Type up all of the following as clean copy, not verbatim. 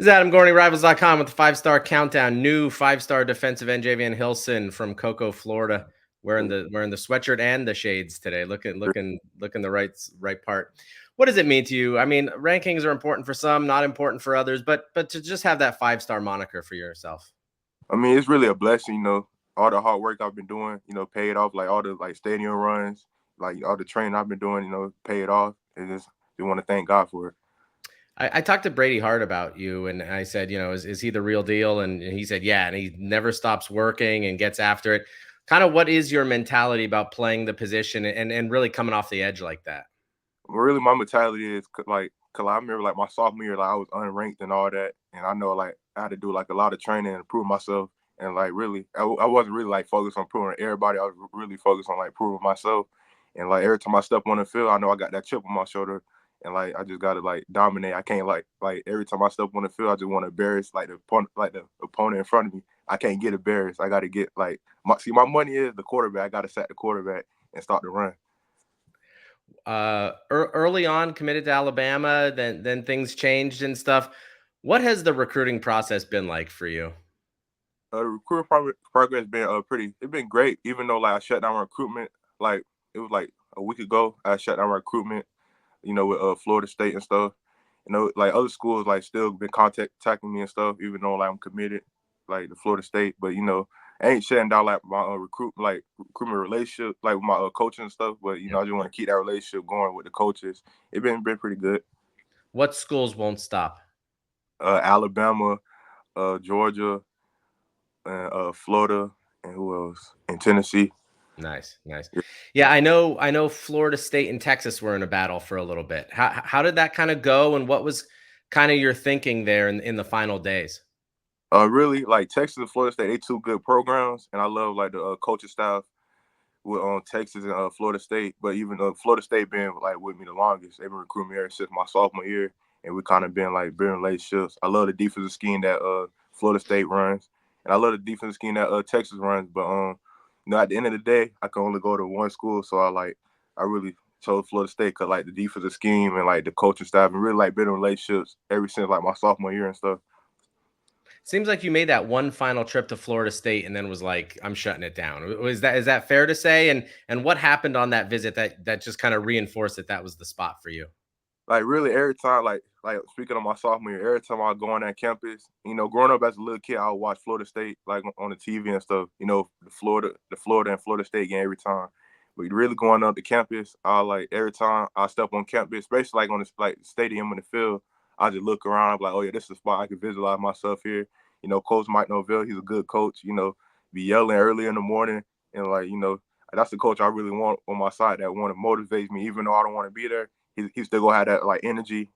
This is Adam Gorney, Rivals.com with the five-star countdown. New five-star defensive end Javion Hilson from Cocoa, Florida. Wearing the sweatshirt and the shades today. Looking the right part. What does it mean to you? I mean, rankings are important for some, not important for others, but to just have that five-star moniker for yourself. I mean, it's really a blessing, all the hard work I've been doing, paid off, like all the like stadium runs, like all the training I've been doing, paid off. And just we want to thank God for it. I talked to Brady Hart about you, and I said, is he the real deal? And he said, yeah, and he never stops working and gets after it. Kind of what is your mentality about playing the position and really coming off the edge like that? Really, my mentality is like, cause I remember like my sophomore year, like I was unranked and all that, and I know like I had to do like a lot of training and prove myself. And like really, I wasn't really like focused on proving everybody. I was really focused on like proving myself. And like every time I step on the field, I know I got that chip on my shoulder, and like I just gotta like dominate. I can't like every time I step on the field, I just want to embarrass the opponent in front of me. I can't get embarrassed. I got to get like my money is the quarterback. I got to sack the quarterback and start the run. Early on committed to Alabama, then things changed and stuff. What has the recruiting process been like for you? Recruiting progress been pretty. It's been great, even though like I shut down recruitment. Like it was like a week ago, I shut down recruitment. With Florida State and stuff. Like other schools like still been contacting me and stuff, even though like I'm committed, like to Florida State. But I ain't shutting down like my recruitment relationship, like with my coaching and stuff. But Yep. I just want to keep that relationship going with the coaches. It been pretty good. What schools won't stop? Alabama, Georgia, and Florida, and who else? And Tennessee. Nice, nice. Yeah, I know Florida State and Texas were in a battle for a little bit. How did that kind of go, and what was kind of your thinking there in the final days? Really, like Texas and Florida State, they two good programs, and I love like the coaching staff with Texas and Florida State. But even Florida State been like with me the longest. They've been recruiting me ever since my sophomore year, and we kind of been like building relationships. I love the defensive scheme that Florida State runs, and I love the defensive scheme that Texas runs. But at the end of the day, I can only go to one school, so I really chose Florida State because like the defensive scheme and like the coaching staff and really like building relationships ever since like my sophomore year and stuff. Seems like you made that one final trip to Florida State and then was like, "I'm shutting it down." Is that fair to say? And what happened on that visit that just kind of reinforced that was the spot for you? Like really every time, like speaking of my sophomore year, every time I go on that campus, growing up as a little kid, I would watch Florida State like on the TV and stuff. The Florida and Florida State game every time. But really going up the campus, I like every time I step on campus, especially like on this like stadium in the field, I just look around. I'm like, oh yeah, this is a spot I can visualize myself here. Coach Mike Norvell, he's a good coach. Be yelling early in the morning and that's the coach I really want on my side that want to motivate me, even though I don't want to be there. He still gonna have that like energy,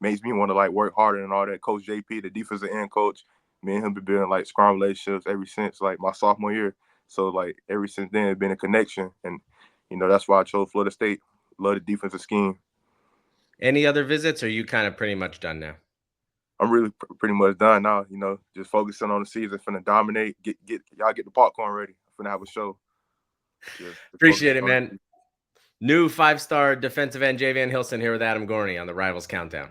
makes me want to like work harder and all that. Coach JP, the defensive end coach, me and him been building like strong relationships ever since like my sophomore year. So like ever since then, it's been a connection, and that's why I chose Florida State. Love the defensive scheme. Any other visits, or are you kind of pretty much done now? I'm really pretty much done now. Just focusing on the season, finna dominate. Get y'all get the popcorn ready. Finna have a show. Just Appreciate focusing it, on the man. season. New five-star defensive end Javion Hilson here with Adam Gorney on the Rivals Countdown.